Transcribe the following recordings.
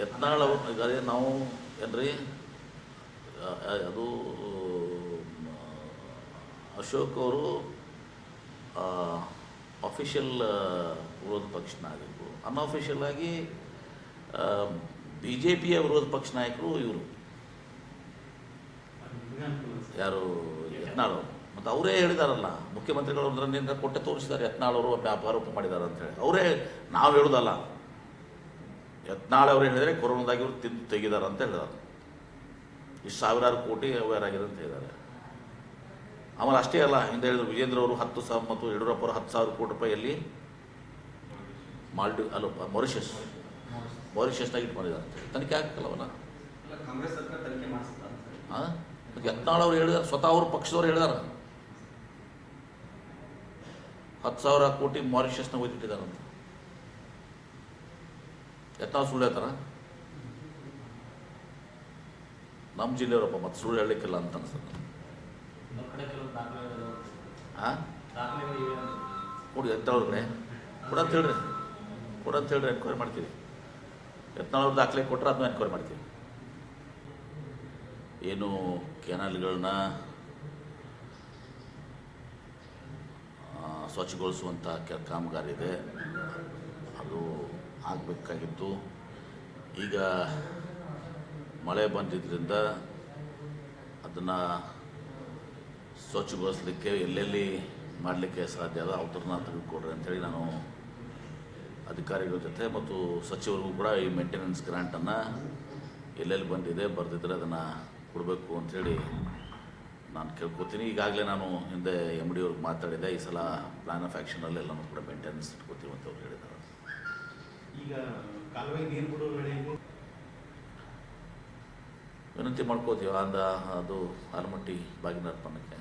ಯತ್ನಾಳ್ ಅವರು ಈಗ ನಾವು ಏನ್ರಿ ಅದು ಅಶೋಕ್ ಅವರು ಅಫಿಷಿಯಲ್ ವಿರೋಧ ಪಕ್ಷ ನಾಯಕರು, ಅನ್ಅಫಿಷಿಯಲ್ ಆಗಿ ಬಿ ಜೆ ಪಿಯ ವಿರೋಧ ಪಕ್ಷ ನಾಯಕರು ಇವರು ಯಾರು ಯತ್ನಾಳ್ ಅವರು. ಮತ್ತು ಅವರೇ ಹೇಳಿದಾರಲ್ಲ, ಮುಖ್ಯಮಂತ್ರಿಗಳು ಅದರಿಂದ ಕೊಟ್ಟೆ ತೋರಿಸಿದ್ದಾರೆ ಯತ್ನಾಳ್ ಅವರು ಆರೋಪ ಮಾಡಿದ್ದಾರೆ ಅಂತೇಳಿ. ಅವರೇ, ನಾವು ಹೇಳೋದಲ್ಲ, ಯತ್ನಾಳ್ ಅವರು ಹೇಳಿದರೆ ಕೊರೋನಾದಾಗಿ ಇವರು ತಿಂದು ತೆಗಿದಾರೆ ಅಂತ ಹೇಳಿದಾರೆ. ಇಷ್ಟು ಸಾವಿರಾರು ಕೋಟಿ ಅವ್ಯಾರ ಆಗಿದೆ ಅಂತ ಹೇಳಿದ್ದಾರೆ. ಆಮೇಲೆ ಅಷ್ಟೇ ಅಲ್ಲ, ಹಿಂದೆ ಹೇಳಿದ್ರು ವಿಜೇಂದ್ರ ಅವರು 10,000 ಮತ್ತು ಯಡಿಯೂರಪ್ಪ ಅವರು 10,000 ಕೋಟಿ ರೂಪಾಯಿಯಲ್ಲಿ ಮಾಲ್ಡೀವ್ ಅಲ್ಲ ಮಾರಿಷಸ್ನಾಗ ಇಟ್ಟು ಮಾಡಿದ್ದಾರೆ ಅಂತೇಳಿ. ತನಿಖೆ ಆಗ್ತಲ್ಲವಲ್ಲ, ಕಾಂಗ್ರೆಸ್ ಸರ್ಕಾರ ತನಿಖೆ ಮಾಡಿಸ್ತಾ ಹಾಂ. ಯತ್ನಾಳ್ ಅವರು ಹೇಳಿದಾರೆ, ಸ್ವತಃ ಅವರು ಪಕ್ಷದವ್ರು ಹೇಳಿದಾರೆ 10,000 ಕೋಟಿ ಮಾರಿಷಸ್ನಾಗ ಹೋಯ್ತಿಟ್ಟಿದ್ದಾರಂತ. ಯತ್ನಾಳ್ ಸುಳ್ಳು ಹೇಳ್ತಾರ? ನಮ್ಮ ಜಿಲ್ಲೆಯವರಪ್ಪ ಮತ್ತೆ ಸುಳ್ಳು ಹೇಳಲಿಕ್ಕಿಲ್ಲ ಅಂತ ಅನ್ಸುತ್ತೆ. ಹಾಂ, ಕೊಡಿ ಯತ್ನಾಳ್ ಕಡೆ ಕೊಡಂತ ಹೇಳ್ರಿ, ಎನ್ಕ್ವೈರಿ ಮಾಡ್ತೀವಿ. ಯತ್ನಾಳ್ ಅವ್ರು ದಾಖಲೆ ಕೊಟ್ಟರೆ ಅದನ್ನ ಎನ್ಕ್ವೈರಿ ಮಾಡ್ತೀವಿ. ಏನು ಕೆನಾಲ್ಗಳನ್ನ ಸ್ವಚ್ಛಗೊಳಿಸುವಂಥ ಕಾಮಗಾರಿ ಇದೆ, ಅದು ಆಗಬೇಕಾಗಿತ್ತು. ಈಗ ಮಳೆ ಬಂದಿದ್ದರಿಂದ ಅದನ್ನು ಸ್ವಚ್ಛಗೊಳಿಸಲಿಕ್ಕೆ ಎಲ್ಲೆಲ್ಲಿ ಮಾಡಲಿಕ್ಕೆ ಸಾಧ್ಯ ಅದ ಅವ್ರನ್ನ ತೆಗೆದುಕೊಡ್ರಿ ಅಂಥೇಳಿ ನಾನು ಅಧಿಕಾರಿಗಳ ಜೊತೆ ಮತ್ತು ಸಚಿವರಿಗೂ ಕೂಡ ಈ ಮೇಂಟೆನೆನ್ಸ್ ಗ್ರಾಂಟನ್ನು ಎಲ್ಲೆಲ್ಲಿ ಬಂದಿದೆ ಬರೆದಿದ್ದರೆ ಅದನ್ನು ಕೊಡಬೇಕು ಅಂಥೇಳಿ ನಾನು ಕೇಳ್ಕೊತೀನಿ. ಈಗಾಗಲೇ ನಾನು ಹಿಂದೆ MD ಅವ್ರಿಗೆ ಮಾತಾಡಿದೆ, ಈ ಸಲ ಪ್ಲಾನ್ ಆಫ್ ಆ್ಯಕ್ಷನಲ್ಲಿ ಎಲ್ಲನೂ ಕೂಡ ಮೇಂಟೆನೆನ್ಸ್ ಇಟ್ಕೋತೀವಿ ಅಂತ ಅವ್ರು ಹೇಳಿದ್ದಾರೆ. ಈಗ ಕಾಲುವೆ ನೀರು ಬಿಡೋ ವೇಳೆಯಲ್ಲಿ ವಿನಂತಿ ಮಾಡ್ಕೋತೀವಿ ಅದು ಆಲಮಟ್ಟಿ ಬಾಗಿನ ಅರ್ಪಣಕ್ಕೆ.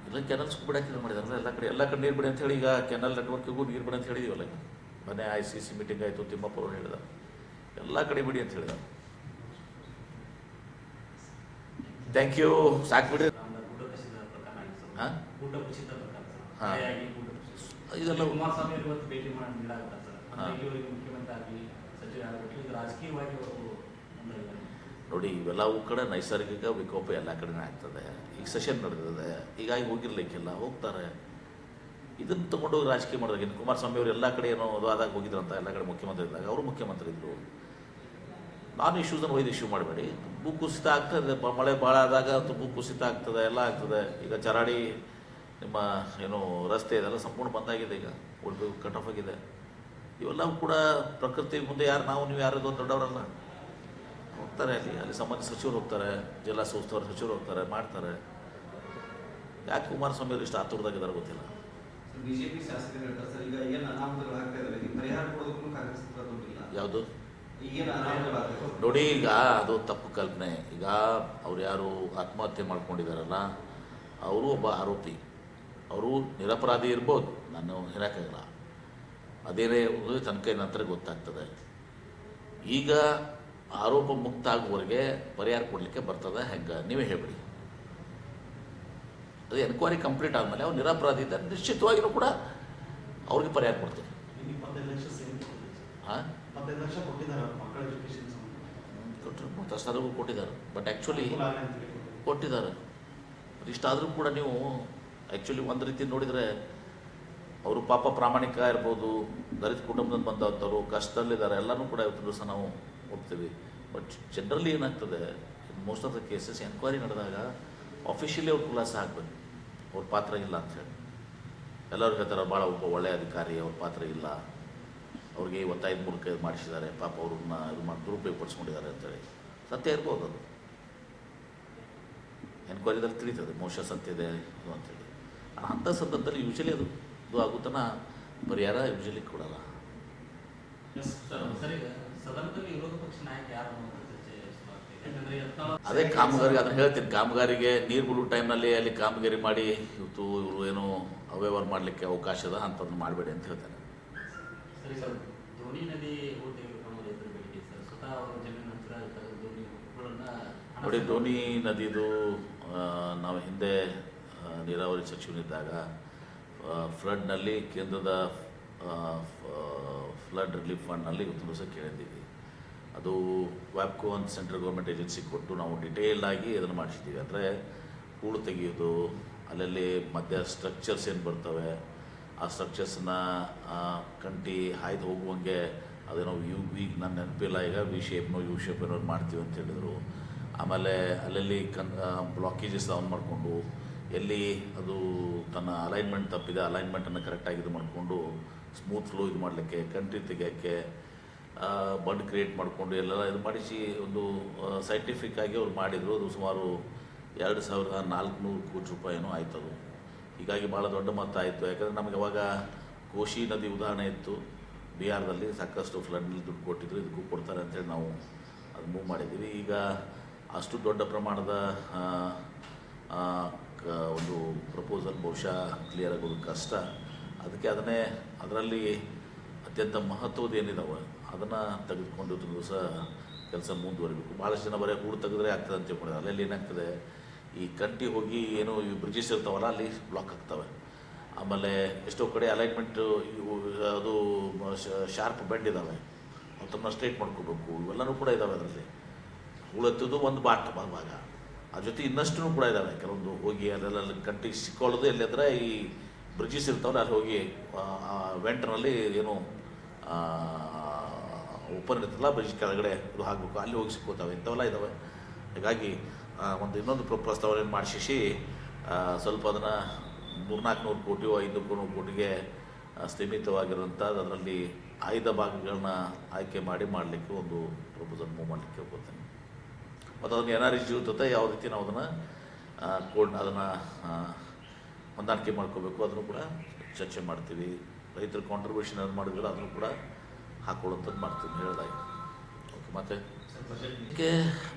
ಇಲ್ಲ, ಕೆನಲ್ಸ್ ಬಿಡಕ್ಕೆ ಮಾಡಿದಾರಲ್ಲ ಎಲ್ಲ ಕಡೆ ನೀರು ಬಿಡಿ ಅಂತ ಹೇಳಿ. ಈಗ ಕೆನಲ್ ನೆಟ್ವರ್ಕಿಗೂ ನೀರು ಬಿಡಿ ಅಂತ ಹೇಳಿದೀವಲ್ಲ. ಈಗ ಮನೆ ICC ಮೀಟಿಂಗ್ ಆಯಿತು, ತಿಮ್ಮಪ್ಪ ಅವರು ಹೇಳಿದ ಎಲ್ಲ ಕಡೆ ಬಿಡಿ ಅಂತ ಹೇಳಿದ. ಥ್ಯಾಂಕ್ ಯು, ಸಾಕು ಬಿಡಿ. ಹಾಂ ಹಾಂ, ಇದೆಲ್ಲ ನೋಡಿ, ಇವೆಲ್ಲವೂ ಕಡೆ ನೈಸರ್ಗಿಕ ವಿಕೋಪ ಎಲ್ಲ ಕಡೆನೇ ಆಗ್ತದೆ. ಈಗ ಸೆಷನ್ ನಡೆದಿದೆ, ಹೀಗಾಗಿ ಹೋಗಿರ್ಲಿಕ್ಕಿಲ್ಲ, ಹೋಗ್ತಾರೆ. ಇದನ್ನು ತೊಗೊಂಡೋಗಿ ರಾಜಕೀಯ ಮಾಡಿದಾಗ ಇನ್ನು ಕುಮಾರಸ್ವಾಮಿ ಅವರು ಎಲ್ಲ ಕಡೆ ಏನೋ ಅದು ಆದಾಗ ಹೋಗಿದ್ರಂತ, ಎಲ್ಲ ಕಡೆ ಮುಖ್ಯಮಂತ್ರಿ ಇದ್ದಾಗ ಅವರು ಮುಖ್ಯಮಂತ್ರಿ ಇದ್ದರು. ನಾನು ಇಶ್ಯೂಸನ್ನು ಒಯ್ದು ಇಶ್ಯೂ ಮಾಡಬೇಡಿ. ಭೂ ಕುಸಿತ ಆಗ್ತದೆ, ಮಳೆ ಭಾಳ ಆದಾಗ ಭೂ ಕುಸಿತ ಆಗ್ತದೆ, ಎಲ್ಲ ಆಗ್ತದೆ. ಈಗ ಚರಾಡಿ ನಿಮ್ಮ ಏನು ರಸ್ತೆ ಇದೆಲ್ಲ ಸಂಪೂರ್ಣ ಬಂದಾಗಿದೆ, ಈಗ ಉಳಿದು ಕಟ್ ಆಫ್ ಆಗಿದೆ. ಇವೆಲ್ಲವೂ ಕೂಡ ಪ್ರಕೃತಿ ಮುಂದೆ ಯಾರು ನೀವು ಯಾರು ದೊಡ್ಡವರಲ್ಲ. ಹೋಗ್ತಾರೆ, ಅಲ್ಲಿ ಸಂಬಂಧಿತ ಸಚಿವರು ಹೋಗ್ತಾರೆ, ಜಿಲ್ಲಾ ಉಸ್ತುವಾರಿ ಸಚಿವರು ಹೋಗ್ತಾರೆ, ಮಾಡ್ತಾರೆ. ಯಾಕೆ ಕುಮಾರಸ್ವಾಮಿ ಅವರು ಇಷ್ಟು ಆತುರದಾಗಿದ್ದಾರೆ ಗೊತ್ತಿಲ್ಲ. ಬಿಜೆಪಿ ಶಾಸಕರು ಹೇಳ್ತಾರೆ ಸರ್, ಈಗ ಏನು ಅನಾಹುತಗಳಾಗ್ತಾ ಇದಾವೆ, ಈ ಪರಿಹಾರ ಕೊಡೋದಕ್ಕೂ ಕಾಂಗ್ರೆಸ್ ದುಡ್ಡಿಲ್ಲ. ಯಾವುದು ಈಗೇನು ಅನಾಹುತಗಳಾಗ್ತದೆ ನೋಡಿ, ಈಗ ಅದು ತಪ್ಪು ಕಲ್ಪನೆ. ಈಗ ಅವ್ರು ಯಾರು ಆತ್ಮಹತ್ಯೆ ಮಾಡ್ಕೊಂಡಿದ್ದಾರಲ್ಲ, ಅವರು ಒಬ್ಬ ಆರೋಪಿ. ಅವರು ನಿರಪರಾಧಿ ಇರ್ಬೋದು, ನಾನು ಹೇಳೋಕ್ಕಾಗಲ್ಲ. ಅದೇನೇ ತನಿಖೆ ನಂತರ ಗೊತ್ತಾಗ್ತದೆ. ಈಗ ಆರೋಪ ಮುಕ್ತ ಆಗುವವರೆಗೆ ಪರಿಹಾರ ಕೊಡಲಿಕ್ಕೆ ಬರ್ತದೆ ಹೆಂಗೆ ನೀವೇ ಹೇಳ್ಬಿಡಿ. ಅದು ಎನ್ಕ್ವೈರಿ ಕಂಪ್ಲೀಟ್ ಆದಮೇಲೆ ಅವ್ರು ನಿರಪರಾಧಿ ಇದ್ದಾರೆ, ನಿಶ್ಚಿತವಾಗಿಯೂ ಕೂಡ ಅವ್ರಿಗೆ ಪರಿಹಾರ ಕೊಡ್ತೀವಿ. 25 ಲಕ್ಷ ಹಾಂ, 25 ಲಕ್ಷ ಕೊಟ್ಟಿದ್ದಾರೆ ಮಕ್ಕಳ ಎಜುಕೇಷನ್ ಕೊಟ್ಟರು, ಮತ್ತು ಸರ್ಗೂ ಕೊಟ್ಟಿದ್ದಾರೆ. ಬಟ್ ಆ್ಯಕ್ಚುಲಿ ಕೊಟ್ಟಿದ್ದಾರೆ. ಇಷ್ಟಾದರೂ ಕೂಡ ನೀವು ಆ್ಯಕ್ಚುಲಿ ಒಂದು ರೀತಿ ನೋಡಿದರೆ ಅವರು ಪಾಪ ಪ್ರಾಮಾಣಿಕ ಇರ್ಬೋದು, ದಲಿತ ಕುಟುಂಬದಿಂದ ಬಂದಂಥವ್ರು, ಕಷ್ಟದಲ್ಲಿದ್ದಾರೆ, ಎಲ್ಲನೂ ಕೂಡ ಇವತ್ತು ದಿವಸ ನಾವು ಒಪ್ತೀವಿ. ಬಟ್ ಜನರಲಿ ಏನಾಗ್ತದೆ, most of the cases enquiry ನಡೆದಾಗ ಆಫಿಷಿಯಲಿ ಅವ್ರು ಖುಲಾಸೆ ಆಗಬೇಕು, ಅವ್ರ ಪಾತ್ರ ಇಲ್ಲ ಅಂಥೇಳಿ. ಎಲ್ಲರೂ ಹೇಳ್ತಾರೆ ಭಾಳ ಒಬ್ಬ ಒಳ್ಳೆಯ ಅಧಿಕಾರಿ, ಅವ್ರ ಪಾತ್ರ ಇಲ್ಲ, ಅವ್ರಿಗೆ ಒತ್ತಾಯದ ಮೂಲಕ ಇದು ಮಾಡಿಸಿದ್ದಾರೆ, ಪಾಪ ಅವ್ರನ್ನ ಇದು ಮಾಡಿ ದುರುಪಯೋಗಪಡಿಸ್ಕೊಂಡಿದ್ದಾರೆ ಅಂತೇಳಿ. ಸತ್ಯ ಇರ್ಬೋದು, ಅದು ಎನ್ಕ್ವೈರಿದಲ್ಲಿ ತಿಳಿತದೆ ಮೋಶ ಸತ್ಯ ಇದೆ ಇದು ಅಂತೇಳಿ. ಅಂಥ ಸಂದರ್ಭದಲ್ಲಿ ಯೂಶಲಿ ಅದು ಆಗುತ್ತಾನ ಪರಿಹಾರ ಯೂಶಲಿ ಕೊಡಲ್ಲ. ಅದೇ ಕಾಮಗಾರಿ, ಅದನ್ನು ಹೇಳ್ತೀನಿ. ಕಾಮಗಾರಿಗೆ ನೀರು ಬಿಡುವ ಟೈಮ್ನಲ್ಲಿ ಅಲ್ಲಿ ಕಾಮಗಾರಿ ಮಾಡಿ ಇವತ್ತು ಇವರು ಏನು ಅವ್ಯವಹಾರ ಮಾಡಲಿಕ್ಕೆ ಅವಕಾಶ ಅದ ಅಂಥದ್ದನ್ನು ಮಾಡಬೇಡಿ ಅಂತ ಹೇಳ್ತಾರೆ. ನೋಡಿ, ಧೋನಿ ನದಿದು ನಾವು ಹಿಂದೆ ನೀರಾವರಿ ಸಚಿವನಿದ್ದಾಗ ಫ್ಲಡ್ನಲ್ಲಿ ಕೇಂದ್ರದ ಫ್ಲಡ್ ರಿಲೀಫ್ ಫಂಡ್ನಲ್ಲಿ ಇವತ್ತು ದಿವಸ ಕೇಳಿದ್ದೀವಿ. ಅದು ವ್ಯಾಪ್ಕೋ ಅಂತ ಸೆಂಟ್ರಲ್ ಗೌರ್ಮೆಂಟ್ ಏಜೆನ್ಸಿ ಕೊಟ್ಟು ನಾವು ಡಿಟೇಲ್ಡ್ ಆಗಿ ಅದನ್ನು ಮಾಡಿಸಿದ್ದೀವಿ. ಅಂದರೆ ಹೂಳು ತೆಗೆಯೋದು, ಅಲ್ಲಲ್ಲಿ ಮಧ್ಯ ಸ್ಟ್ರಕ್ಚರ್ಸ್ ಏನು ಬರ್ತವೆ ಆ ಸ್ಟ್ರಕ್ಚರ್ಸನ್ನ ಕಂಟಿ ಹಾಯ್ದು ಹೋಗುವಂಗೆ ಅದೇನೋ ಈಗ ನನ್ನ ನೆನಪಿಲ್ಲ, ಈಗ ವಿ ಶೇಪ್ನೋ ಯು ಶೇಪ್ ಏನೋ ಮಾಡ್ತೀವಿ ಅಂತ ಹೇಳಿದರು. ಆಮೇಲೆ ಅಲ್ಲಲ್ಲಿ ಬ್ಲಾಕೇಜಸ್ ಆನ್ ಮಾಡಿಕೊಂಡು ಎಲ್ಲಿ ಅದು ತನ್ನ ಅಲೈನ್ಮೆಂಟ್ ತಪ್ಪಿದೆ ಅಲೈನ್ಮೆಂಟನ್ನು ಕರೆಕ್ಟಾಗಿ ಇದು ಮಾಡಿಕೊಂಡು ಸ್ಮೂತ್ ಫ್ಲೋ ಇದು ಮಾಡಲಿಕ್ಕೆ ಕಂಟ್ರಿ ತೆಗೆಯೋಕ್ಕೆ ಬಂಡ್ ಕ್ರಿಯೇಟ್ ಮಾಡಿಕೊಂಡು ಎಲ್ಲ ಇದು ಮಾಡಿಸಿ ಒಂದು ಸೈಂಟಿಫಿಕ್ ಆಗಿ ಅವ್ರು ಮಾಡಿದರು. ಅದು ಸುಮಾರು 2400 ಕೋಟಿ ರೂಪಾಯಿನೂ ಆಯ್ತದು. ಹೀಗಾಗಿ ಭಾಳ ದೊಡ್ಡ ಮೊತ್ತ ಆಯಿತು. ಯಾಕಂದರೆ ನಮಗೆ ಅವಾಗ ಕೋಶಿ ನದಿ ಉದಾಹರಣೆ ಇತ್ತು, ಬಿಹಾರದಲ್ಲಿ ಸಾಕಷ್ಟು ಫ್ಲಡ್ನಲ್ಲಿ ದುಡ್ಡು ಕೊಟ್ಟಿದ್ರು, ಇದಕ್ಕೂ ಕೊಡ್ತಾರೆ ಅಂತೇಳಿ ನಾವು ಅದು ಮೂವ್ ಮಾಡಿದ್ದೀವಿ. ಈಗ ಅಷ್ಟು ದೊಡ್ಡ ಪ್ರಮಾಣದ ಒಂದು ಪ್ರಪೋಸಲ್ ಬಹುಶಃ ಕ್ಲಿಯರ್ ಆಗೋದು ಕಷ್ಟ. ಅದಕ್ಕೆ ಅದರಲ್ಲಿ ಅತ್ಯಂತ ಮಹತ್ವದ ಏನಿದಾವೆ ಅದನ್ನು ತೆಗೆದುಕೊಂಡು ದಿವಸ ಕೆಲಸ ಮುಂದುವರಿಬೇಕು. ಭಾಳಷ್ಟು ಜನ ಬರೀ ಹೂಡು ತೆಗೆದ್ರೆ ಆಗ್ತದೆ ಅಂತ ತಿಳ್ಕೊಂಡಿದ್ದಾರೆ. ಅಲ್ಲೆಲ್ಲಿ ಏನಾಗ್ತದೆ, ಈ ಕಂಟಿ ಹೋಗಿ ಏನೋ ಈ ಬ್ರಿಡ್ಜಸ್ ಇರ್ತಾವಲ್ಲ ಅಲ್ಲಿ ಬ್ಲಾಕ್ ಆಗ್ತವೆ. ಆಮೇಲೆ ಎಷ್ಟೋ ಕಡೆ ಅಲೈನ್ಮೆಂಟು ಅದು ಶಾರ್ಪ್ ಬೆಂಡ್ ಇದ್ದಾವೆ, ಅದನ್ನು ಸ್ಟ್ರೈಟ್ ಮಾಡ್ಕೋಬೇಕು. ಇವೆಲ್ಲವೂ ಕೂಡ ಇದ್ದಾವೆ. ಅದರಲ್ಲಿ ಹೂಳೆತ್ತೋದು ಒಂದು ಭಾಗ, ಅದ್ರ ಜೊತೆ ಇನ್ನಷ್ಟು ಕೂಡ ಇದ್ದಾವೆ. ಕೆಲವೊಂದು ಹೋಗಿ ಅಲ್ಲೆಲ್ಲ ಕಂಟಿ ಸಿಕ್ಕೊಳ್ಳೋದು ಎಲ್ಲಿದ್ರೆ ಈ ಬ್ರಿಡ್ಜಸ್ ಇರ್ತಾವಲ್ಲ ಅಲ್ಲಿ ಹೋಗಿ ವೆಂಟ್ರಲ್ಲಿ ಏನು ಓಪನ್ ಇರ್ತಲ್ಲ ಬ್ರಿಡ್ಜ್ ಕೆಳಗಡೆ ಇದು ಹಾಕಬೇಕು, ಅಲ್ಲಿ ಹೋಗಿ ಸಿಕ್ಕೋತಾವೆ. ಇಂಥವೆಲ್ಲ ಇದ್ದಾವೆ. ಹೀಗಾಗಿ ಇನ್ನೊಂದು ಪ್ರಸ್ತಾವನೆ ಮಾಡಿಸಿ ಸ್ವಲ್ಪ ಅದನ್ನು 300-400 ಕೋಟಿಯೋ 500 ಕೋಟಿಗೆ ಸ್ಥೀಮಿತವಾಗಿರೋಂಥ ಅದರಲ್ಲಿ ಆಯ್ದ ಭಾಗಗಳನ್ನ ಆಯ್ಕೆ ಮಾಡಲಿಕ್ಕೆ ಒಂದು ಪ್ರಪೋಸಲ್ ಮೂವ್ ಮಾಡಲಿಕ್ಕೆ ಹೋಗ್ತೇನೆ. ಮತ್ತು ಅದನ್ನು NREG ಜೊತೆ ಯಾವ ರೀತಿ ನಾವು ಅದನ್ನು ಹೊಂದಾಣಿಕೆ ಮಾಡ್ಕೋಬೇಕು ಅದನ್ನು ಕೂಡ ಚರ್ಚೆ ಮಾಡ್ತೀವಿ. ರೈತರ ಕಾಂಟ್ರಿಬ್ಯೂಷನ್ ಏನು ಮಾಡಿದ್ರೆ ಅದನ್ನು ಕೂಡ ಹಾಕೊಳ್ಳೋಂಥದ್ದು ಮಾಡ್ತೀನಿ ಹೇಳಿದಾಗೆ. ಓಕೆ, ಮತ್ತು ಇದಕ್ಕೆ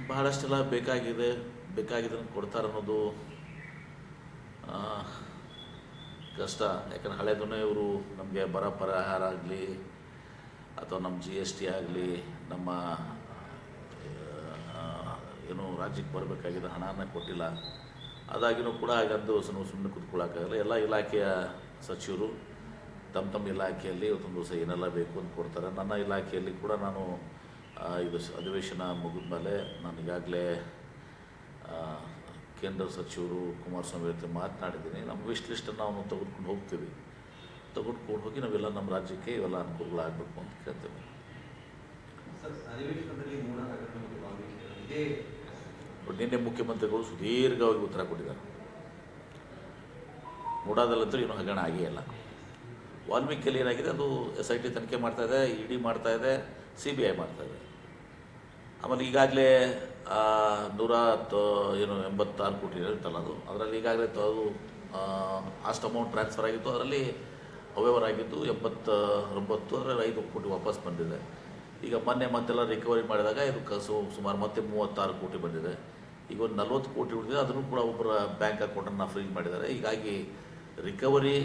ಬಹಳಷ್ಟೆಲ್ಲ ಬೇಕಾಗಿದೆ ಕೊಡ್ತಾರೆ ಅನ್ನೋದು ಕಷ್ಟ. ಯಾಕಂದ್ರೆ ಹಳೆದನ್ನೇ ಇವರು ನಮಗೆ ಬರ ಪರಿಹಾರ ಆಗಲಿ ಅಥವಾ ನಮ್ಮ GST ಆಗಲಿ ನಮ್ಮ ಏನು ರಾಜ್ಯಕ್ಕೆ ಬರಬೇಕಾಗಿದ್ದ ಹಣನ ಕೊಟ್ಟಿಲ್ಲ. ಅದಾಗಿನೂ ಕೂಡ ಆಗಂದು ಸುಮ್ಮನೆ ಕೂತ್ಕೊಳ್ಳೋಕ್ಕಾಗಲ್ಲ. ಎಲ್ಲ ಇಲಾಖೆಯ ಸಚಿವರು ತಮ್ಮ ಇಲಾಖೆಯಲ್ಲಿ ಇವತ್ತೊಂದು ದಿವಸ ಏನೆಲ್ಲ ಬೇಕು ಅಂತ ಕೊಡ್ತಾರೆ. ನನ್ನ ಇಲಾಖೆಯಲ್ಲಿ ಕೂಡ ನಾನು ಇದು ಅಧಿವೇಶನ ಮುಗಿದ ಮೇಲೆ ನಾನು ಈಗಾಗಲೇ ಕೇಂದ್ರ ಸಚಿವರು ಕುಮಾರಸ್ವಾಮಿ ಜೊತೆ ಮಾತನಾಡಿದ್ದೀನಿ. ನಮ್ಮ ವಿಶ್ ಲಿಸ್ಟನ್ನು ನಾವು ತೆಗೆದುಕೊಂಡು ಹೋಗ್ತೀವಿ. ತೆಗೆದುಕೊಂಡು ಹೋಗಿ ನಾವೆಲ್ಲ ನಮ್ಮ ರಾಜ್ಯಕ್ಕೆ ಇವೆಲ್ಲ ಅನುಕೂಲಗಳಾಗಬೇಕು ಅಂತ ಕೇಳ್ತೇವೆ. ನಿನ್ನೆ ಮುಖ್ಯಮಂತ್ರಿಗಳು ಸುದೀರ್ಘವಾಗಿ ಉತ್ತರ ಕೊಟ್ಟಿದ್ದಾರೆ. ಮೂಡಾದಲ್ಲಂತೂ ಏನೂ ಹಗರಣ ಆಗೇ ಇಲ್ಲ. ವಾಲ್ಮೀಕಿಯಲ್ಲಿ ಏನಾಗಿದೆ, ಅದು SIT ತನಿಖೆ ಮಾಡ್ತಾಯಿದೆ, ED ಮಾಡ್ತಾಯಿದೆ, CBI ಮಾಡ್ತಾಯಿದೆ. ಆಮೇಲೆ ಈಗಾಗಲೇ 186 ಕೋಟಿ ಇರುತ್ತಲ್ಲ ಅದರಲ್ಲಿ ಈಗಾಗಲೇ ಅದು ಅಷ್ಟು ಅಮೌಂಟ್ ಟ್ರಾನ್ಸ್ಫರ್ ಆಗಿತ್ತು. ಅದರಲ್ಲಿ ಅವ್ಯವಹಾರ ಆಗಿದ್ದು 89, ಅದರಲ್ಲಿ 5 ಕೋಟಿ ವಾಪಸ್ ಬಂದಿದೆ. ಈಗ ಮತ್ತೆಲ್ಲ ರಿಕವರಿ ಮಾಡಿದಾಗ ಇದು ಸುಮಾರು ಮತ್ತೆ 36 ಕೋಟಿ ಬಂದಿದೆ. ಈಗ ಒಂದು 40 ಕೋಟಿ ಉಳಿದಿದೆ, ಅದನ್ನು ಕೂಡ ಒಬ್ಬರ ಬ್ಯಾಂಕ್ ಅಕೌಂಟನ್ನು ಫ್ರೀಜ್ ಮಾಡಿದ್ದಾರೆ. ಹೀಗಾಗಿ ರಿಕವರಿ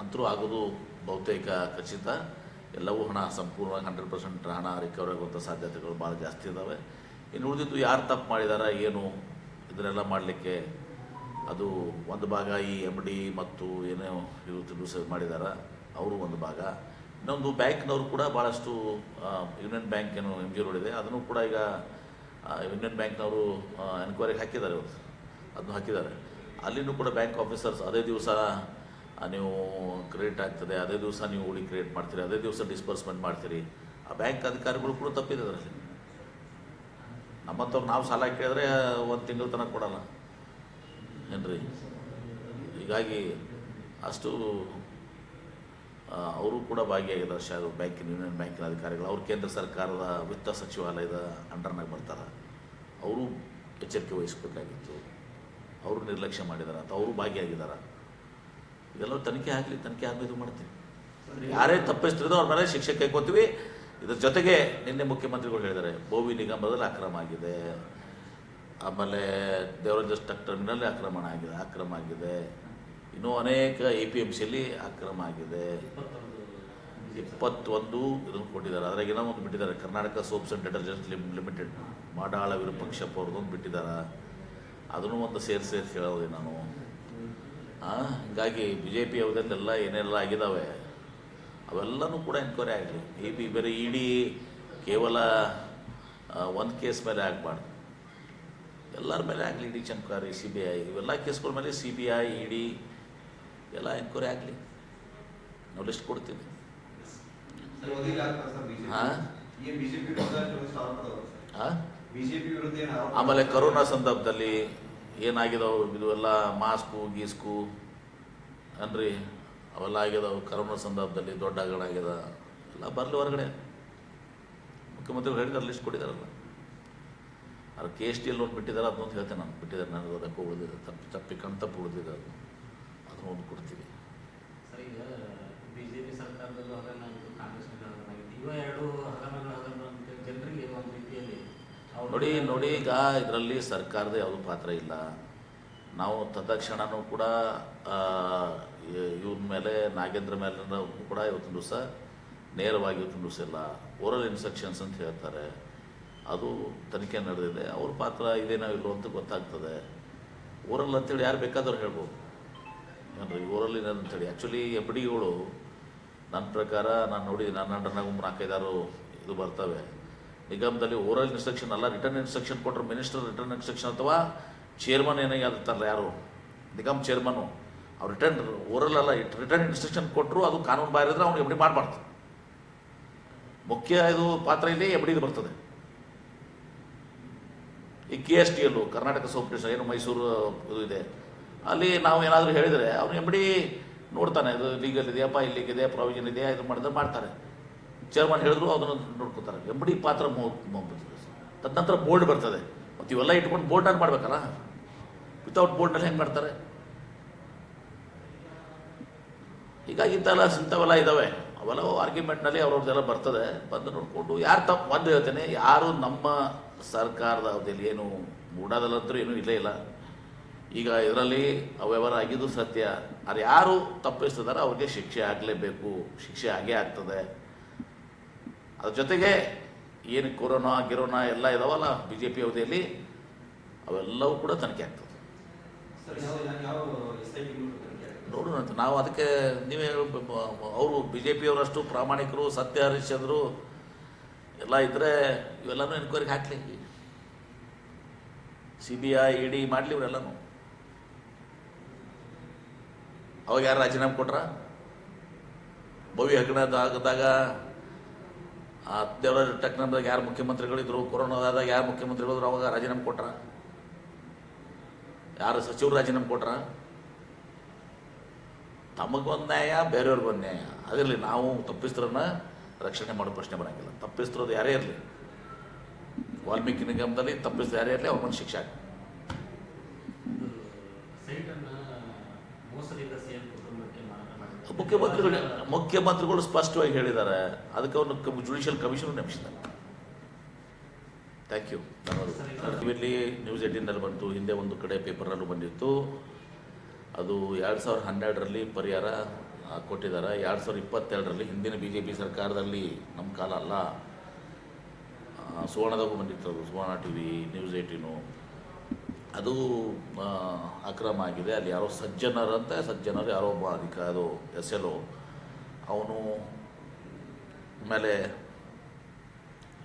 ಅಂತರೂ ಆಗೋದು ಬಹುತೇಕ ಖಚಿತ. ಎಲ್ಲವೂ ಹಣ ಸಂಪೂರ್ಣವಾಗಿ 100% ಹಣ ರಿಕವರಿ ಆಗುವಂಥ ಸಾಧ್ಯತೆಗಳು ಭಾಳ ಜಾಸ್ತಿ ಇದ್ದಾವೆ. ಇನ್ನು ಉಳಿದಿದ್ದು ಯಾರು ತಪ್ಪು ಮಾಡಿದಾರ ಏನು ಇದನ್ನೆಲ್ಲ ಮಾಡಲಿಕ್ಕೆ ಅದು ಒಂದು ಭಾಗ ಈ MD ಮತ್ತು ಏನೋ ಇವತ್ತು ಮಾಡಿದಾರ ಅವರು ಒಂದು ಭಾಗ. ಇನ್ನೊಂದು ಬ್ಯಾಂಕ್ನವರು ಕೂಡ ಭಾಳಷ್ಟು ಯೂನಿಯನ್ ಬ್ಯಾಂಕ್ ಏನು MG ರೋಡ್ ಇದೆ ಅದನ್ನು ಕೂಡ ಈಗ ಯೂನಿಯನ್ ಬ್ಯಾಂಕ್ನವರು ಎನ್ಕ್ವೈರಿಗೆ ಹಾಕಿದ್ದಾರೆ. ಅದನ್ನು ಹಾಕಿದ್ದಾರೆ. ಅಲ್ಲಿನೂ ಕೂಡ ಬ್ಯಾಂಕ್ ಆಫೀಸರ್ಸ್ ಅದೇ ದಿವಸ ನೀವು ಕ್ರೆಡಿಟ್ ಆಗ್ತದೆ, ಅದೇ ದಿವಸ ನೀವು ಉಳಿ ಕ್ರಿಯೇಟ್ ಮಾಡ್ತೀರಿ, ಅದೇ ದಿವಸ ಡಿಸ್ಬರ್ಸ್ಮೆಂಟ್ ಮಾಡ್ತೀರಿ. ಆ ಬ್ಯಾಂಕ್ ಅಧಿಕಾರಿಗಳು ಕೂಡ ತಪ್ಪಿದೆ ಅದರಲ್ಲಿ. ನಮ್ಮಂಥವ್ರು ನಾವು ಸಾಲ ಕೇಳಿದ್ರೆ 1 ತಿಂಗಳ ತನಕ ಕೊಡಲ್ಲ ಏನ್ರಿ. ಹೀಗಾಗಿ ಅಷ್ಟು ಅವರು ಕೂಡ ಭಾಗಿಯಾಗಿದ್ದಾರೆ. ಬ್ಯಾಂಕಿನ ಯೂನಿಯನ್ ಬ್ಯಾಂಕಿನ ಅಧಿಕಾರಿಗಳು ಅವರು ಕೇಂದ್ರ ಸರ್ಕಾರದ ವಿತ್ತ ಸಚಿವಾಲಯದ ಅಂಡರ್ನಾಗ ಬರ್ತಾರೆ. ಅವರು ಎಚ್ಚರಿಕೆ ವಹಿಸಬೇಕಾಗಿತ್ತು. ಅವರು ನಿರ್ಲಕ್ಷ್ಯ ಮಾಡಿದ್ದಾರೆ ಅಂತ ಅವರು ಭಾಗಿಯಾಗಿದ್ದಾರೆ. ಇದೆಲ್ಲ ತನಿಖೆ ಆಗಲಿ ಇದು ಮಾಡ್ತೀವಿ. ಯಾರೇ ತಪ್ಪಿಸ್ತಿರೋದು ಅವ್ರ ಮೇಲೆ ಶಿಕ್ಷೆ ಕೈಗೊಳ್ತೀವಿ. ಇದ್ರ ಜೊತೆಗೆ ನಿನ್ನೆ ಮುಖ್ಯಮಂತ್ರಿಗಳು ಹೇಳಿದ್ದಾರೆ ಬೋವಿ ನಿಗಮದಲ್ಲಿ ಅಕ್ರಮ ಆಗಿದೆ, ಆಮೇಲೆ ದೇವರಾಜ ಸ್ಟಕ್ ಟರ್ಮಿನಲ್ಲಿ ಅಕ್ರಮ ಆಗಿದೆ, ಇನ್ನೂ ಅನೇಕ APMCಯಲ್ಲಿ ಅಕ್ರಮ ಆಗಿದೆ. 21 ಇದನ್ನು ಕೊಟ್ಟಿದ್ದಾರೆ. ಅದ್ರಾಗ ಏನೋ ಒಂದು ಬಿಟ್ಟಿದ್ದಾರೆ, Karnataka soaps and detergents limited Madal Virupakshappa ಅವ್ರದ್ದೊಂದು ಬಿಟ್ಟಿದ್ದಾರೆ. ಅದನ್ನು ಒಂದು ಸೇರಿಸಿ ಹೇಳೋದು ನಾನು. ಹೀಗಾಗಿ ಬಿ ಜೆ ಪಿ ಅವಧಲ್ಲೆಲ್ಲ ಏನೆಲ್ಲ ಆಗಿದ್ದಾವೆ ಅವೆಲ್ಲನೂ ಕೂಡ ಎನ್ಕ್ವೈರಿ ಆಗಲಿ. ಈ ಬೇರೆ ಇಡಿ ಕೇವಲ ಒಂದು ಕೇಸ್ ಮೇಲೆ ಆಗಬಾರ್ದು, ಎಲ್ಲರ ಮೇಲೆ ಆಗಲಿ. ಇಡಿ ಎನ್ಕ್ವೈರಿ, ಸಿ ಬಿ ಐ, ಇವೆಲ್ಲ ಕೇಸ್ಗಳ ಮೇಲೆ ಸಿ ಬಿ ಐ, ಇಡಿ ಎಲ್ಲ ಎನ್ಕ್ವೈರಿ ಆಗಲಿ. ನಾವು ಲಿಸ್ಟ್ ಕೊಡ್ತೀವಿ. ಹಾಂ ಆಮೇಲೆ ಕರೋನಾ ಸಂದರ್ಭದಲ್ಲಿ ಏನಾಗಿದಾವೆ ಇದು ಎಲ್ಲ ಮಾಸ್ಕು ಗೀಸ್ಕು ಅನ್ರಿ ಅವೆಲ್ಲ ಆಗಿದಾವೆ. ಕರೋನಾ ಸಂದರ್ಭದಲ್ಲಿ ದೊಡ್ಡ ಹಗರಣ ಆಗ್ಯದ, ಎಲ್ಲ ಬರಲಿ ಹೊರಗಡೆ. ಮುಖ್ಯಮಂತ್ರಿಗಳು ಹೇಳಿದಾರೆ, ಲಿಸ್ಟ್ ಕೊಟ್ಟಿದ್ದಾರಲ್ಲ. ಅವ್ರು ಕೆ ಎಸ್ ಟಿ ಎಲ್ ಒಂದು ಬಿಟ್ಟಿದ್ದಾರೆ, ಅದನ್ನೊಂದು ಹೇಳ್ತೇನೆ ನಾನು. ಬಿಟ್ಟಿದ್ದಾರೆ, ನನಗೆ ಅದಕ್ಕೆ ಉಳಿದಿದೆ, ತಪ್ಪಿ ಕಣ್ತಪ್ಪು ಉಳಿದಿದೆ, ಅದನ್ನು ಒಂದು ಕೊಡ್ತೀವಿ. ಸರ್, ಈಗ ಬಿಜೆಪಿ ಸರ್ಕಾರದಲ್ಲೂ ಹಗರಣ ಆಗಿತ್ತು, ಕಾಂಗ್ರೆಸ್ ಹಗರಣಾಗಿತ್ತು. ಇವ ಎರಡು ಹಗರಣಗಳು ಜನರಿಗೆ ಒಂದು ರೀತಿಯಲ್ಲಿ ನೋಡಿ ಈಗ ಇದರಲ್ಲಿ ಸರ್ಕಾರದ ಯಾವುದೂ ಪಾತ್ರ ಇಲ್ಲ. ನಾವು ತತ್ಕ್ಷಣನೂ ಕೂಡ ಇವ್ರ ಮೇಲೆ, ನಾಗೇಂದ್ರ ಮೇಲೆ ಕೂಡ ಇವತ್ತಿನ ದಿವಸ ನೇರವಾಗಿ ಇವತ್ತಿನ ದಿವಸ ಇಲ್ಲ, ಓರಲ್ ಇನ್ಸ್ಟ್ರಕ್ಷನ್ಸ್ ಅಂತ ಹೇಳ್ತಾರೆ, ಅದು ತನಿಖೆ ನಡೆದಿದೆ. ಅವ್ರ ಪಾತ್ರ ಇದೇನೋ ಇಲ್ಲೋ ಅಂತ ಗೊತ್ತಾಗ್ತದೆ. ಓರಲ್ ಅಂತೇಳಿ ಯಾರು ಬೇಕಾದವ್ರು ಹೇಳ್ಬೋದು ಏನ್ರಿ, ಓರಲ್ ಏನಂತೇಳಿ. ಆ್ಯಕ್ಚುಲಿ ಎಫ್ ಡಿಗಳು ನನ್ನ ಪ್ರಕಾರ ನಾನು ನೋಡಿದ್ದೀನಿ, ನನ್ನ ಅಂಡರ್ನಾಗ 4-5 ಇದು ಬರ್ತವೆ. ನಿಗಮದಲ್ಲಿ ಓರಲ್ ಇನ್ಸ್ಟ್ರಕ್ಷನ್ ಅಲ್ಲ, ರಿಟರ್ನ್ ಇನ್ಸ್ಟ್ರಕ್ಷನ್ ಕೊಟ್ಟರು ಮಿನಿಸ್ಟರ್ ರಿಟರ್ನ್ ಇನ್ಸ್ಟ್ರಕ್ಷನ್ ಅಥವಾ ಚೇರ್ಮನ್ ಏನಾಗಿರ್ತಾರಲ್ಲ ಯಾರು ನಿಗಮ್ ಚೇರ್ಮನ್ನು, ಅವ್ರು ಓರಲ್ ಅಲ್ಲ ರಿಟರ್ನ್ ಇನ್ಸ್ಟ್ರಕ್ಷನ್ ಕೊಟ್ಟರು, ಅದು ಕಾನೂನು ಬಾಹಿರಿದ್ರೆ ಅವ್ನು ಎಫ್ ಡಿ ಮಾಡಬಾರ್ದು. ಮುಖ್ಯ ಇದು ಪಾತ್ರ ಇಲ್ಲಿ ಎಫ್ ಡಿ ಬರ್ತದೆ. ಈ ಕೆ ಎಸ್ ಟಿ ಎಲ್ಲು ಕರ್ನಾಟಕ ಸೂಪರ್ವಿಷನ್ ಏನು ಮೈಸೂರು ಇದು ಇದೆ, ಅಲ್ಲಿ ನಾವು ಏನಾದರೂ ಹೇಳಿದರೆ ಅವ್ನು ಎಫ್ ಡಿ ನೋಡ್ತಾನೆ, ಇದು ಲೀಗಲ್ ಇದೆಯಪ್ಪ, ಇಲ್ಲಿಗಿದೆ ಪ್ರಾವಿಷನ್ ಇದೆಯಾ, ಇದು ಮಾಡಿದ್ರೆ ಮಾಡ್ತಾರೆ. ಚೇರ್ಮನ್ ಹೇಳಿದ್ರು ಅದನ್ನು ನೋಡ್ಕೊತಾರೆ. ಎಫ್ ಡಿ ಪಾತ್ರ ತದನಂತರ ಬೋರ್ಡ್ ಬರ್ತದೆ. ಮತ್ತು ಇವೆಲ್ಲ ಇಟ್ಕೊಂಡು ಬೋರ್ಡಲ್ಲಿ ಮಾಡ್ಬೇಕಲ್ಲ, ವಿತೌಟ್ ಬೋರ್ಡ್ನಲ್ಲಿ ಹೆಂಗೆ ಮಾಡ್ತಾರೆ? ಹೀಗಾಗಿ ಇಂಥವೆಲ್ಲ ಇದ್ದಾವೆ. ಅವೆಲ್ಲ ಆರ್ಗ್ಯುಮೆಂಟ್ನಲ್ಲಿ ಅವ್ರವ್ರದ್ದೆಲ್ಲ ಬರ್ತದೆ. ಬಂದು ನೋಡಿಕೊಂಡು ಯಾರು ತಪ್ಪು ಒಂದು ಹೇಳ್ತೇನೆ, ಯಾರು ನಮ್ಮ ಸರ್ಕಾರದ ಅವಧಿಯಲ್ಲಿ ಏನು ಮೂಡಾದಲ್ಲಂತರೂ ಏನೂ ಇಲ್ಲೇ ಇಲ್ಲ. ಈಗ ಇದರಲ್ಲಿ ಅವ್ಯವಹಾರ ಆಗಿದ್ದು ಸತ್ಯ. ಅದು ಯಾರು ತಪ್ಪಿಸ್ತಿದ್ದಾರೆ ಅವ್ರಿಗೆ ಶಿಕ್ಷೆ ಆಗಲೇಬೇಕು, ಶಿಕ್ಷೆ ಆಗೇ ಆಗ್ತದೆ. ಅದ್ರ ಜೊತೆಗೆ ಏನು ಗಿರೋನಾ ಎಲ್ಲ ಇದಾವಲ್ಲ ಬಿ ಜೆ ಪಿ ಅವಧಿಯಲ್ಲಿ, ಅವೆಲ್ಲವೂ ಕೂಡ ತನಿಖೆ ಆಗ್ತದೆ. ನೋಡೋಣ ಅಂತ ನಾವು. ಅದಕ್ಕೆ ನೀವೇ ಅವರು ಬಿ ಜೆ ಪಿಯವರಷ್ಟು ಪ್ರಾಮಾಣಿಕರು, ಸತ್ಯ ಹರಿಶ್ಚಂದ್ರು ಎಲ್ಲ ಇದ್ದರೆ ಇವೆಲ್ಲನೂ ಎನ್ಕ್ವೈರಿಗೆ ಹಾಕಲಿ. ಸಿ ಬಿ ಐ, ಇಡಿ ಮಾಡಲಿ ಇವರೆಲ್ಲನೂ. ಅವಾಗ ಯಾರು ರಾಜೀನಾಮೆ ಕೊಟ್ರ? ಭವ್ಯ ಹಗರಣದಾಗದಾಗ ದೇವರಾಜ ಟೆಕ್ನಂದಾಗ ಯಾರು ಮುಖ್ಯಮಂತ್ರಿಗಳಿದ್ರು, ಕೊರೋನಾದಾಗ ಯಾರು ಮುಖ್ಯಮಂತ್ರಿಗಳಿದ್ರು, ಅವಾಗ ರಾಜೀನಾಮೆ ಕೊಟ್ರ? ಯಾರು ಸಚಿವರು ರಾಜೀನಾಮೆ ಕೊಟ್ರ? ತಮಗೊಂದು ನ್ಯಾಯ, ಬೇರೆಯವ್ರಿಗೊಂದು ನ್ಯಾಯ. ಅದಿರಲಿ, ನಾವು ತಪ್ಪಿಸ್ತ್ರನ್ನ ರಕ್ಷಣೆ ಮಾಡೋ ಪ್ರಶ್ನೆ ಬರೋಂಗಿಲ್ಲ. ತಪ್ಪಿಸ್ತಿರೋದು ಯಾರೇ ಇರಲಿ, ವಾಲ್ಮೀಕಿ ನಿಗಮದಲ್ಲಿ ತಪ್ಪಿಸ್ತಾರೆ ಯಾರೇ ಇರಲಿ, ಅವ್ರಿಗೊಂದು ಶಿಕ್ಷೆ ಆಗ. ಮುಖ್ಯಮಂತ್ರಿಗಳು ಸ್ಪಷ್ಟವಾಗಿ ಹೇಳಿದ್ದಾರೆ. ಅದಕ್ಕೆ ಅವನು ಜುಡಿಷಿಯಲ್ ಕಮಿಷನ್ ನೇಮಿಸಿದ್ದಾರೆ. Thank you. ಇಲ್ಲಿ ನ್ಯೂಸ್ 18ನಲ್ಲಿ ಬಂತು, ಹಿಂದೆ ಒಂದು ಕಡೆ ಪೇಪರ್ನಲ್ಲೂ ಬಂದಿತ್ತು. ಅದು 2012ರಲ್ಲಿ ಪರಿಹಾರ ಕೊಟ್ಟಿದ್ದಾರೆ. 2022ರಲ್ಲಿ ಹಿಂದಿನ ಬಿ ಜೆ ಪಿ ಸರ್ಕಾರದಲ್ಲಿ, ನಮ್ಮ ಕಾಲ ಅಲ್ಲ, ಸುವರ್ಣದಾಗೂ ಬಂದಿತ್ತು. ಅದು ಸುವರ್ಣ ಟಿ ವಿ, ನ್ಯೂಸ್ 18 ಅದು ಅಕ್ರಮ ಆಗಿದೆ. ಅಲ್ಲಿ ಯಾರೋ ಸಜ್ಜನರು ಯಾರೋ ಒಬ್ಬ ಅದು SLO ಅವನು ಮೇಲೆ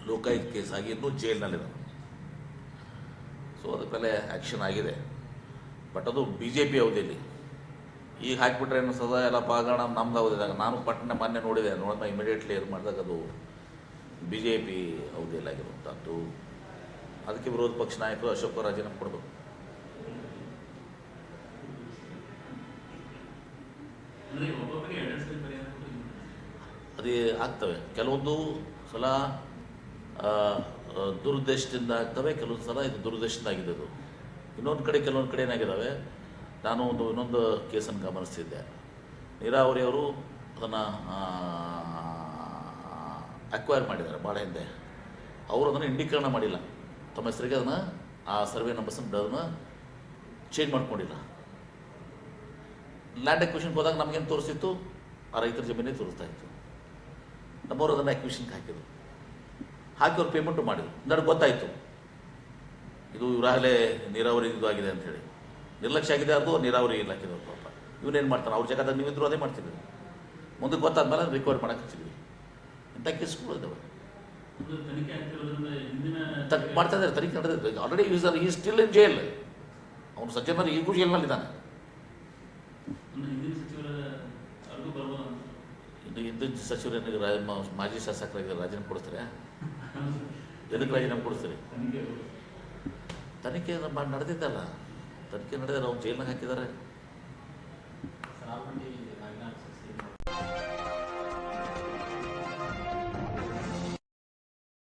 ಲೋಕಾಯುಕ್ತ ಕೇಸ್ ಆಗಿ ಇನ್ನೂ ಜೈಲಿನಲ್ಲಿದ್ದಾನೆ. ಸೊ ಅದಕ್ಕೆ ಮೇಲೆ ಆ್ಯಕ್ಷನ್ ಆಗಿದೆ. ಬಟ್ ಅದು ಬಿ ಜೆ ಪಿ ಅವಧಿಯಲ್ಲಿ. ಈಗ ಹಾಕಿಬಿಟ್ರೆ ಏನು ಸದಾ ಎಲ್ಲ ಪಾಗಣ ನಮ್ದು ಅವಧಿದಾಗ. ನಾನು ಮೊನ್ನೆ ನೋಡಿದೆ, ಇಮಿಡಿಯೇಟ್ಲಿ ಏನು ಮಾಡಿದಾಗ ಅದು ಬಿ ಜೆ ಪಿ ಅವಧಿಯಲ್ಲಿ ಆಗಿರುವಂಥದ್ದು. ಅದಕ್ಕೆ ವಿರೋಧ ಪಕ್ಷ ನಾಯಕರು ಅಶೋಕ್ ರಾಜೀನಾಮೆ ಕೊಡಬೇಕು. ಅದೇ ಆಗ್ತವೆ. ಕೆಲವೊಂದು ಸಲ ದುರುದ್ದೇಶದಿಂದ ಆಗ್ತವೆ, ಕೆಲವೊಂದು ಸಲ ಇದು ದುರುದ್ದೇಶದಿಂದ ಆಗಿದೆ. ಅದು ಕೆಲವೊಂದು ಕಡೆ ಏನಾಗಿದ್ದಾವೆ. ನಾನು ಇನ್ನೊಂದು ಕೇಸನ್ನು ಗಮನಿಸ್ತಿದ್ದೆ. ನೀರಾವರಿಯವರು ಅದನ್ನು ಅಕ್ವೈರ್ ಮಾಡಿದ್ದಾರೆ ಭಾಳ ಹಿಂದೆ. ಅವರು ಅದನ್ನು ಇಂಡೀಕರಣ ಮಾಡಿಲ್ಲ, ತಮ್ಮ ಹೆಸರಿಗೆ ಅದನ್ನು ಆ ಸರ್ವೆ ನಂಬರ್ಸ್ ಅದನ್ನು ಚೇಂಜ್ ಮಾಡ್ಕೊಂಡಿಲ್ಲ. ಲ್ಯಾಂಡ್ ಅಕ್ವಿಷನ್ಗೆ ಹೋದಾಗ ನಮಗೇನು ತೋರಿಸಿತ್ತು, ಆ ರೈತರ ಜಮೀನೇ ತೋರಿಸ್ತಾ ಇತ್ತು. ನಮ್ಮವರು ಅದನ್ನು ಅಕ್ವಿಷನ್ಗೆ ಹಾಕಿದ್ರು, ಅವ್ರು ಪೇಮೆಂಟು ಮಾಡಿದ್ರು. ನನಗೆ ಗೊತ್ತಾಯಿತು ಇದು ಇವರಾಗಲೇ ನೀರಾವರಿ ಇದು ಆಗಿದೆ ಅಂಥೇಳಿ. ನಿರ್ಲಕ್ಷ್ಯ ಆಗಿದೆ, ಅದು ನೀರಾವರಿ ಇಲಾಖೆದವ್ರು ಪಾಪ. ಇವನೇನು ಮಾಡ್ತಾನೆ ಅವ್ರ ಜಾಗದಾಗ ನೀವಿದ್ರು ಅದೇ ಮಾಡ್ತಿದ್ವಿ. ಮುಂದಕ್ಕೆ ಗೊತ್ತಾದ್ಮೇಲೆ ರಿಕವರ್ ಮಾಡಕ್ಕೆ ಹಚ್ಚಿದ್ವಿ. ಇಂಥ ಕೇಸ್ಗಳು ಇದ್ದಾವೆ. ಒಂದು ತನಿಖೆ ಆಗ್ತಿರೋದ್ರಿಂದ ಹಿಂದಿನ ಮಾಡ್ತಾ ಇದ್ದಾರೆ, ತನಿಖೆ ನಡೆದಿದೆ. ಆಲ್ರೆಡಿ ಈ ಸ್ಟಿಲ್ ಇನ್ ಜೈಲ್. ಅವನು ಸಜ್ಜನರು ಈಗೂ ಜೈಲ್ನಲ್ಲಿದ್ದಾನೆ. ಒಂದು ಹಿಂದಿನ ಸಚಿವರ ಅವ್ರಿಗೂ ಬರ್ಬೋದು ಅಂತ. ಇನ್ನು ಹಿಂದಿನ ಸಚಿವರೇನಿಗೆ ಮಾಜಿ ಶಾಸಕರಿಗೆ ರಾಜೀನಾಮೆ ಕೊಡಿಸ್ತಾರೆ? ಎದಕ್ಕೆ ರಾಜೀನಾಮೆ ಕೊಡಿಸ್ತೀರಿ? ತನಿಖೆ ನಡೆದಿದ್ದಲ್ಲ, ತನಿಖೆ ನಡೆದರೆ ಅವ್ನು ಜೈಲ್ನಾಗ ಹಾಕಿದ್ದಾರೆ. Sir already Rajnath Singh